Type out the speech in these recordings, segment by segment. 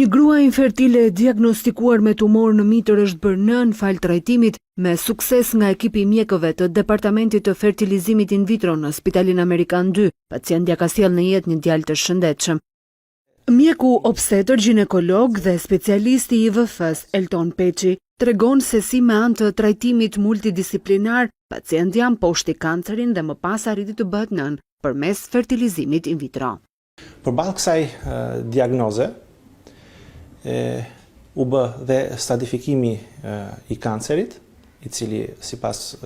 Një grua infertile e diagnostikuar me tumor në mitër është bërë nën fal trajtimit me sukses nga ekipi i mjekëve të Departamentit të Fertilizimit in vitro në Spitalin Amerikan 2. Pacientja ka sjellë në jetë një djalë të shëndetshëm. Mjeku obstetër, ginekolog dhe specialisti i IVF-s Elton Peçi tregon se si me anë të trajtimit multidisiplinar pacientja mposhti kancerin dhe më pas arriti të bëhet nën përmes fertilizimit in vitro. Përballë kësaj diagnoze u bë dhe stratifikimi i kancerit, i cili sipas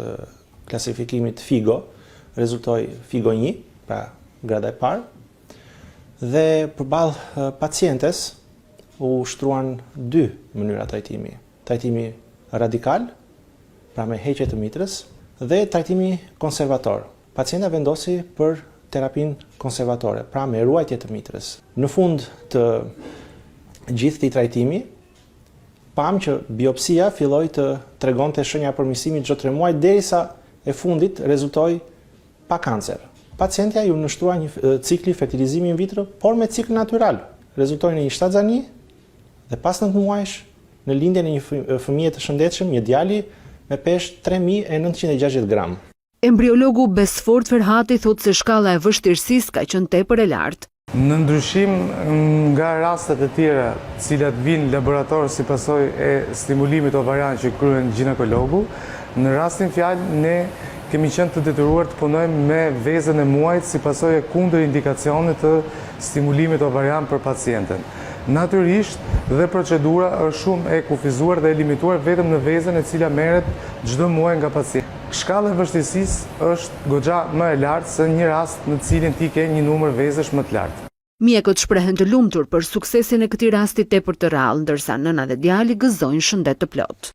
klasifikimit FIGO rezultoi FIGO 1, pra grada e parë, dhe përballë pacientes u shtruan dy mënyra trajtimi. Trajtimi radikal, pra me heqje të mitrës, dhe trajtimi konservator. Pacienta vendosi për terapin konservatore, pra me ruajtje të mitrës. Në fund të gjithë këtij trajtimi, pam që biopsia filloi të tregonte shenja përmirësimi çdo 3 muaj derisa e fundit rezultoi pa kancer. Pacientja ju nështrua një cikli fertilizimi in vitro, por me cikl natyral. Rezultoi në një shtatzani dhe pas 9 muajsh në lindjen e një fëmije të shëndetshëm, një djali me peshë 3960 gram. Embriologu Besfort Ferhati thotë se shkalla e vështirësisë ka qenë tepër e lartë. Në ndryshim nga rastet e tjera, cilat vinë laborator si pasojë e stimulimit ovarian që kryen ginekologu, në rastin fjalë ne kemi qenë të detyruar të punojmë me vezën e muajit si pasojë e kundër indikacionit të stimulimit ovarian për pacienten. Natyrisht dhe procedura është shumë e kufizuar dhe e limituar vetëm në vezën e cila merret çdo muaj nga pacienti. Shkalla e vështirësisë është goxha më e lartë se një rast në cilin ti ke një numër vezësh më të lartë. Mjekët shprehen të lumtur për suksesin e këtij rasti tepër të rrallë, ndërsa nëna dhe djali gëzojnë shëndet të plotë.